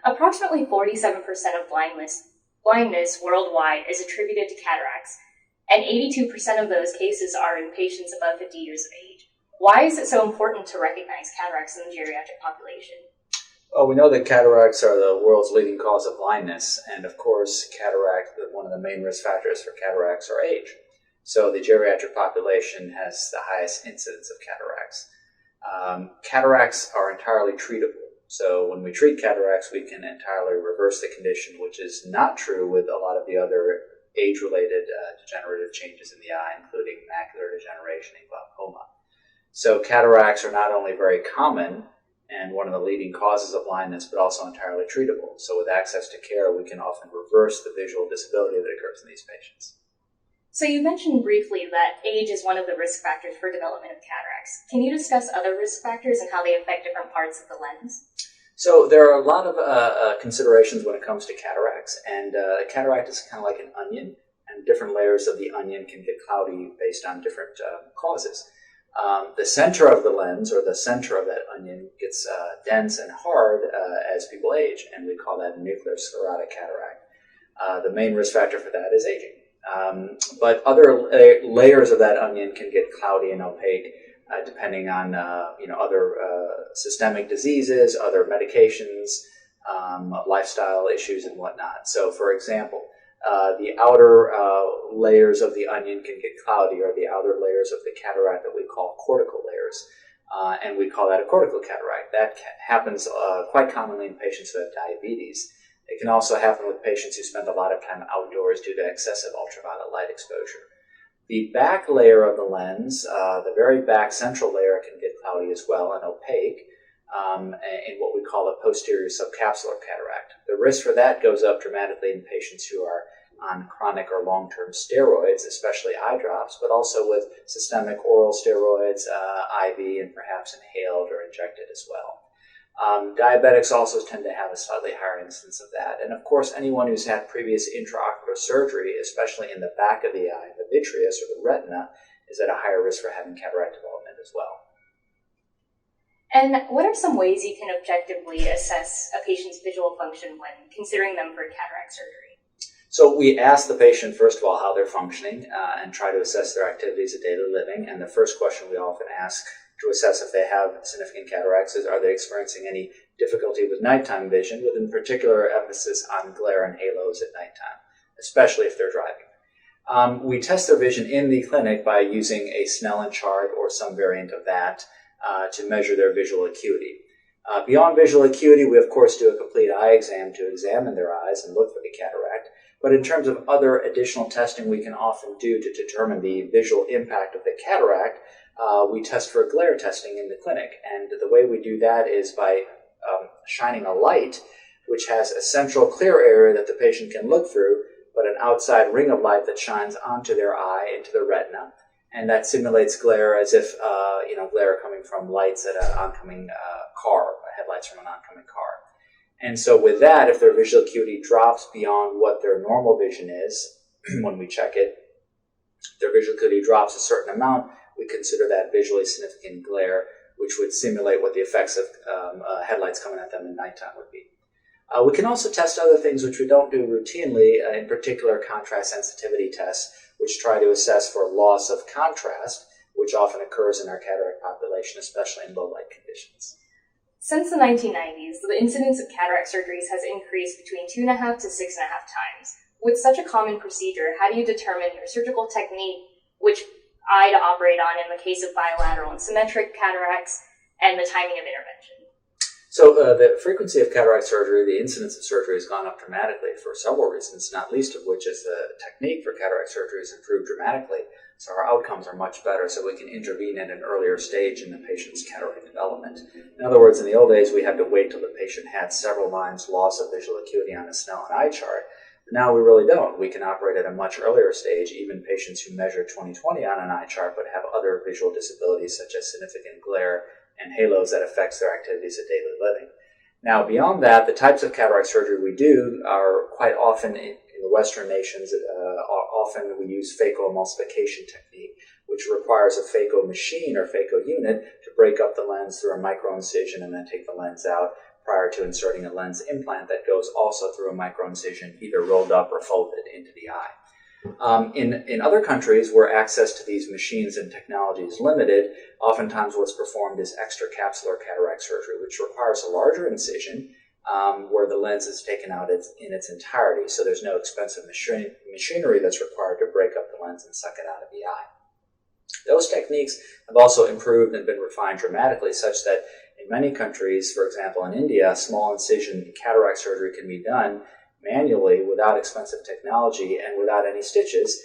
Approximately 47% of blindness worldwide is attributed to cataracts, and 82% of those cases are in patients above 50 years of age. Why is it so important to recognize cataracts in the geriatric population? Well, we know that cataracts are the world's leading cause of blindness, and of course, one of the main risk factors for cataracts are age. So the geriatric population has the highest incidence of cataracts. Cataracts are entirely treatable. So when we treat cataracts, we can entirely reverse the condition, which is not true with a lot of the other age-related degenerative changes in the eye, including macular degeneration and glaucoma. So cataracts are not only very common and one of the leading causes of blindness, but also entirely treatable. So with access to care, we can often reverse the visual disability that occurs in these patients. So you mentioned briefly that age is one of the risk factors for development of cataracts. Can you discuss other risk factors and how they affect different parts of the lens? So there are a lot of considerations when it comes to cataracts, and a cataract is kind of like an onion, and different layers of the onion can get cloudy based on different causes. The center of the lens, or the center of that onion, gets dense and hard as people age, and we call that nuclear sclerotic cataract. The main risk factor for that is aging. But other layers of that onion can get cloudy and opaque, depending on other systemic diseases, other medications, lifestyle issues, and whatnot. So, for example, the outer layers of the onion can get cloudy, or the outer layers of the cataract that we call cortical layers, and we call that a cortical cataract. That happens quite commonly in patients who have diabetes. It can also happen with patients who spend a lot of time outdoors due to excessive ultraviolet light exposure. The back layer of the lens, the very back central layer, can get cloudy as well and opaque in what we call a posterior subcapsular cataract. The risk for that goes up dramatically in patients who are on chronic or long-term steroids, especially eye drops, but also with systemic oral steroids, IV, and perhaps inhaled or injected as well. Diabetics also tend to have a slightly higher incidence of that. And of course, anyone who's had previous intraocular surgery, especially in the back of the eye, the vitreous or the retina, is at a higher risk for having cataract development as well. And what are some ways you can objectively assess a patient's visual function when considering them for cataract surgery? So we ask the patient, first of all, how they're functioning and try to assess their activities of daily living. And the first question we often ask to assess if they have significant cataracts is, are they experiencing any difficulty with nighttime vision, with in particular emphasis on glare and halos at nighttime, especially if they're driving. We test their vision in the clinic by using a Snellen chart or some variant of that to measure their visual acuity. Beyond visual acuity, we of course do a complete eye exam to examine their eyes and look for the cataract. But in terms of other additional testing we can often do to determine the visual impact of the cataract, we test for glare testing in the clinic. And the way we do that is by shining a light, which has a central clear area that the patient can look through, but an outside ring of light that shines onto their eye, into the retina. And that simulates glare as if, glare coming from lights at an oncoming car, headlights from an oncoming car. And so with that, if their visual acuity drops beyond what their normal vision is, when we check it, their visual acuity drops a certain amount, we consider that visually significant glare, which would simulate what the effects of headlights coming at them in nighttime would be. We can also test other things which we don't do routinely, in particular contrast sensitivity tests, which try to assess for loss of contrast, which often occurs in our cataract population, especially in low light conditions. Since the 1990s, the incidence of cataract surgeries has increased between 2.5 to 6.5 times. With such a common procedure, how do you determine your surgical technique, which eye to operate on in the case of bilateral and symmetric cataracts, and the timing of intervention? So the frequency of cataract surgery, the incidence of surgery has gone up dramatically for several reasons, not least of which is the technique for cataract surgery has improved dramatically. So our outcomes are much better, so we can intervene at an earlier stage in the patient's cataract development. In other words, in the old days, we had to wait till the patient had several lines loss of visual acuity on a Snellen eye chart. But now we really don't. We can operate at a much earlier stage, even patients who measure 20/20 on an eye chart but have other visual disabilities such as significant glare and halos that affects their activities of daily living. Now, beyond that, the types of cataract surgery we do are quite often in the Western nations. Often we use phacoemulsification technique, which requires a phaco machine or phaco unit to break up the lens through a microincision and then take the lens out, prior to inserting a lens implant that goes also through a microincision, either rolled up or folded into the eye. In other countries where access to these machines and technology is limited, oftentimes what's performed is extracapsular cataract surgery, which requires a larger incision where the lens is taken out in its entirety, so there's no expensive machinery that's required to break up the lens and suck it out of the eye. Those techniques have also improved and been refined dramatically, such that in many countries, for example in India, small incision cataract surgery can be done manually without expensive technology and without any stitches,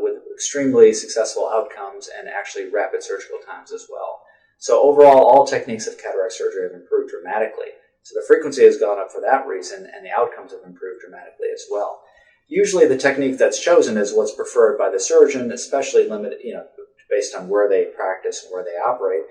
with extremely successful outcomes and actually rapid surgical times as well. So overall, all techniques of cataract surgery have improved dramatically. So the frequency has gone up for that reason, and the outcomes have improved dramatically as well. Usually the technique that's chosen is what's preferred by the surgeon, especially limited, based on where they practice and where they operate,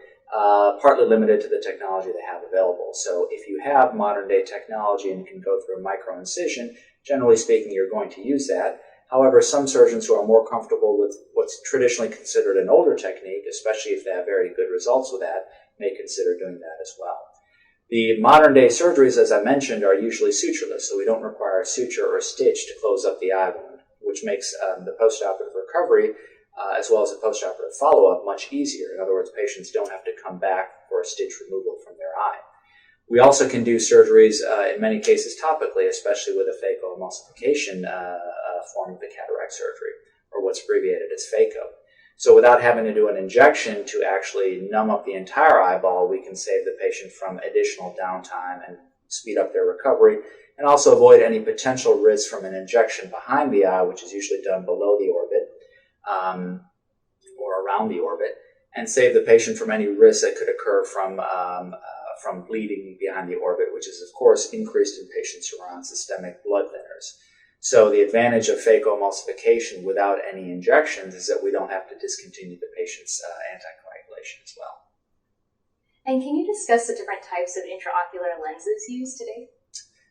partly limited to the technology they have available. So if you have modern day technology and can go through a microincision, generally speaking, you're going to use that. However, some surgeons who are more comfortable with what's traditionally considered an older technique, especially if they have very good results with that, may consider doing that as well. The modern day surgeries, as I mentioned, are usually sutureless, so we don't require a suture or a stitch to close up the eye wound, which makes the postoperative recovery as well as the postoperative follow-up much easier. In other words, patients don't have to come back for a stitch removal from their eye. We also can do surgeries in many cases topically, especially with a phacoemulsification form of the cataract surgery, or what's abbreviated as phaco. So without having to do an injection to actually numb up the entire eyeball, we can save the patient from additional downtime and speed up their recovery, and also avoid any potential risk from an injection behind the eye, which is usually done below the orbit or around the orbit, and save the patient from any risk that could occur from bleeding behind the orbit, which is, of course, increased in patients who are on systemic blood thinners. So the advantage of phacoemulsification without any injections is that we don't have to discontinue the patient's anticoagulation as well. And can you discuss the different types of intraocular lenses used today?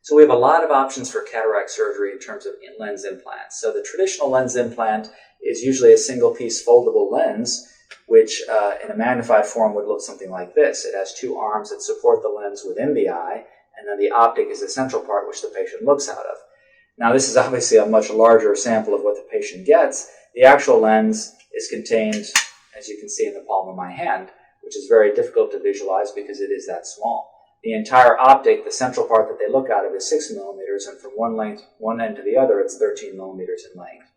So we have a lot of options for cataract surgery in terms of lens implants. So the traditional lens implant is usually a single-piece foldable lens, which in a magnified form would look something like this. It has two arms that support the lens within the eye, and then the optic is the central part which the patient looks out of. Now, this is obviously a much larger sample of what the patient gets. The actual lens is contained, as you can see, in the palm of my hand, which is very difficult to visualize because it is that small. The entire optic, the central part that they look out of, is 6 millimeters, and from one end to the other, it's 13 millimeters in length.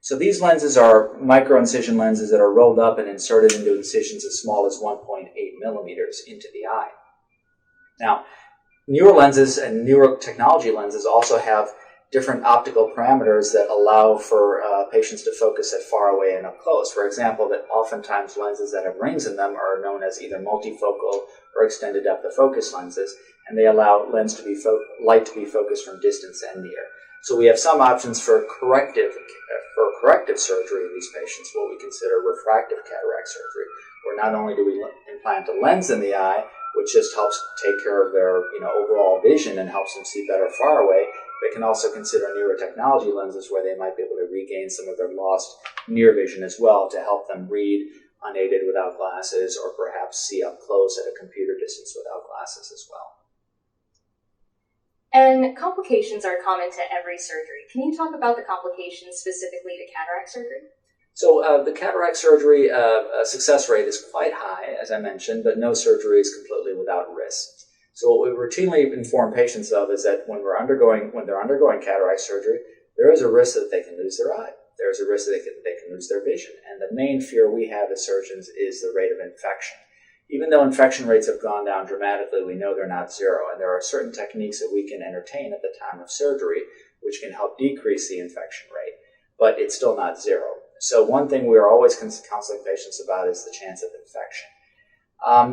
So these lenses are micro-incision lenses that are rolled up and inserted into incisions as small as 1.8 millimeters into the eye. Now, newer lenses and newer technology lenses also have different optical parameters that allow for patients to focus at far away and up close. For example, that oftentimes lenses that have rings in them are known as either multifocal or extended depth of focus lenses, and they allow light to be focused from distance and near. So we have some options for corrective surgery in these patients, what we consider refractive cataract surgery, where not only do we implant a lens in the eye, which just helps take care of their overall vision and helps them see better far away, but can also consider newer technology lenses where they might be able to regain some of their lost near vision as well to help them read unaided without glasses, or perhaps see up close at a computer distance without glasses as well. And complications are common to every surgery. Can you talk about the complications specifically to cataract surgery? So the cataract surgery success rate is quite high, as I mentioned, but no surgery is completely without risk. So what we routinely inform patients of is that when they're undergoing cataract surgery, there is a risk that they can lose their eye. There's a risk that they can lose their vision. And the main fear we have as surgeons is the rate of infection. Even though infection rates have gone down dramatically, we know they're not zero, and there are certain techniques that we can entertain at the time of surgery which can help decrease the infection rate, but it's still not zero. So one thing we are always counseling patients about is the chance of infection.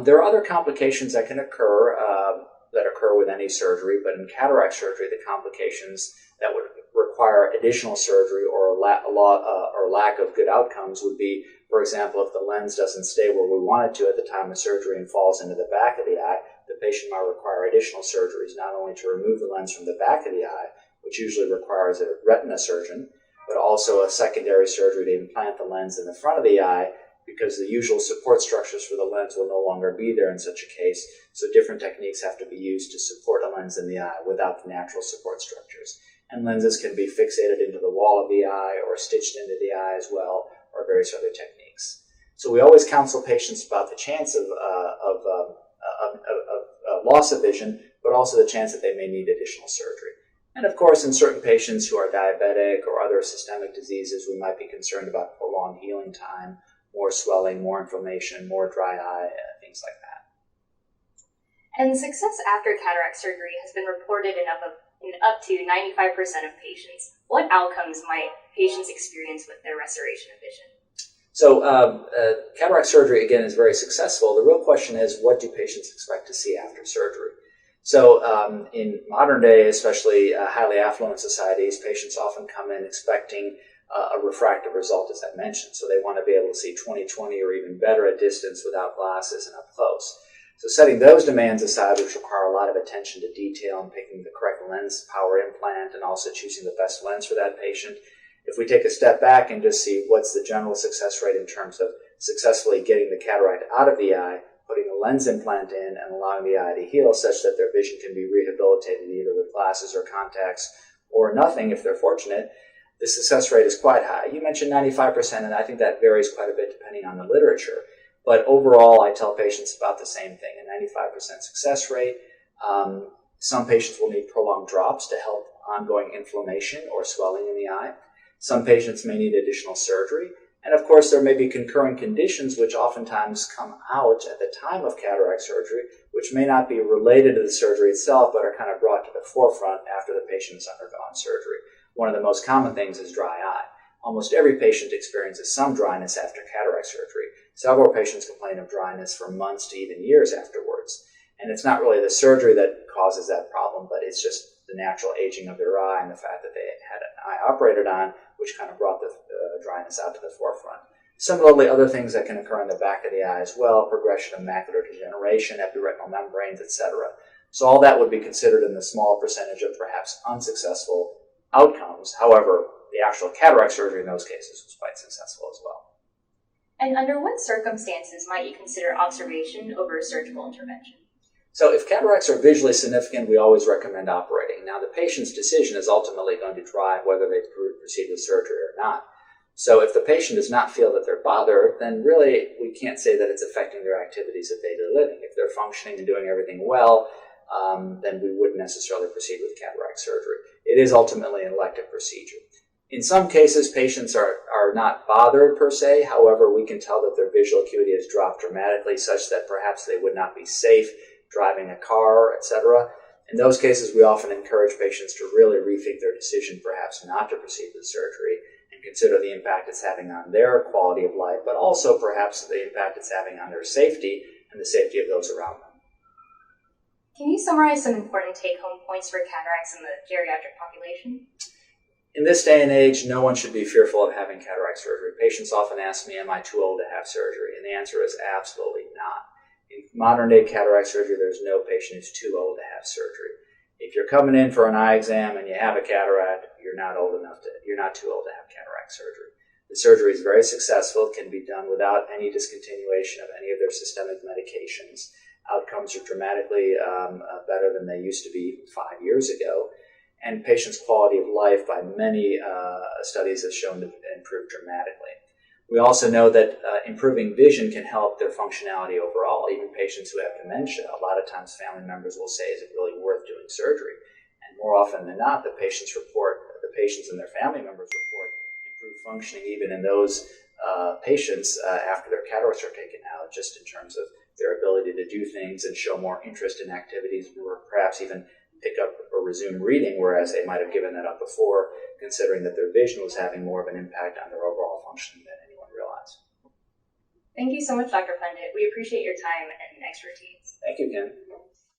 There are other complications that can occur with any surgery, but in cataract surgery, the complications that would require additional surgery or lack of good outcomes would be, for example, if the lens doesn't stay where we want it to at the time of surgery and falls into the back of the eye, the patient might require additional surgeries, not only to remove the lens from the back of the eye, which usually requires a retina surgeon, but also a secondary surgery to implant the lens in the front of the eye because the usual support structures for the lens will no longer be there in such a case, so different techniques have to be used to support a lens in the eye without the natural support structures. And lenses can be fixated into the wall of the eye or stitched into the eye as well, or various other techniques. So we always counsel patients about the chance of loss of vision, but also the chance that they may need additional surgery. And of course, in certain patients who are diabetic or other systemic diseases, we might be concerned about prolonged healing time, more swelling, more inflammation, more dry eye, things like that. And success after cataract surgery has been reported in up to 95% of patients. What outcomes might patients experience with their restoration of vision? So cataract surgery, again, is very successful. The real question is, what do patients expect to see after surgery? So in modern day, especially highly affluent societies, patients often come in expecting a refractive result, as I mentioned. So they want to be able to see 20/20 or even better at distance without glasses and up close. So setting those demands aside, which require a lot of attention to detail and picking the correct lens power implant and also choosing the best lens for that patient, if we take a step back and just see what's the general success rate in terms of successfully getting the cataract out of the eye, putting a lens implant in, and allowing the eye to heal such that their vision can be rehabilitated either with glasses or contacts or nothing if they're fortunate, the success rate is quite high. You mentioned 95%, and I think that varies quite a bit depending on the literature. But overall, I tell patients about the same thing, a 95% success rate. Some patients will need prolonged drops to help ongoing inflammation or swelling in the eye. Some patients may need additional surgery. And of course, there may be concurrent conditions which oftentimes come out at the time of cataract surgery, which may not be related to the surgery itself, but are kind of brought to the forefront after the patient has undergone surgery. One of the most common things is dry eye. Almost every patient experiences some dryness after cataract surgery. Several patients complain of dryness for months to even years afterwards. And it's not really the surgery that causes that problem, but it's just the natural aging of their eye and the fact that they had an eye operated on, which kind of brought the dryness out to the forefront. Similarly, other things that can occur in the back of the eye as well, progression of macular degeneration, epiretinal membranes, etc. So all that would be considered in the small percentage of perhaps unsuccessful outcomes. However, the actual cataract surgery in those cases was quite successful as well. And under what circumstances might you consider observation over surgical intervention? So if cataracts are visually significant, we always recommend operating. Now, the patient's decision is ultimately going to drive whether they proceed with surgery or not. So if the patient does not feel that they're bothered, then really we can't say that it's affecting their activities of daily living. If they're functioning and doing everything well, then we wouldn't necessarily proceed with cataract surgery. It is ultimately an elective procedure. In some cases, patients are not bothered per se. However, we can tell that their visual acuity has dropped dramatically such that perhaps they would not be safe driving a car, etc. In those cases, we often encourage patients to really rethink their decision perhaps not to proceed with surgery and consider the impact it's having on their quality of life, but also perhaps the impact it's having on their safety and the safety of those around them. Can you summarize some important take-home points for cataracts in the geriatric population? In this day and age, no one should be fearful of having cataract surgery. Patients often ask me, am I too old to have surgery? And the answer is absolutely not. In modern day cataract surgery, there's no patient who's too old to have surgery. If you're coming in for an eye exam and you have a cataract, you're not too old to have cataract surgery. The surgery is very successful, can be done without any discontinuation of any of their systemic medications. Outcomes are dramatically better than they used to be 5 years ago. And patients' quality of life by many studies has shown to improve dramatically. We also know that improving vision can help their functionality overall. Even patients who have dementia, a lot of times family members will say, is it really worth doing surgery? And more often than not, the patients and their family members report improved functioning even in those patients after their cataracts are taken out, just in terms of their ability to do things and show more interest in activities, or perhaps even pick up or resume reading, whereas they might have given that up before, considering that their vision was having more of an impact on their overall functioning than anyone realized. Thank you so much, Dr. Pandit. We appreciate your time and expertise. Thank you, Ken.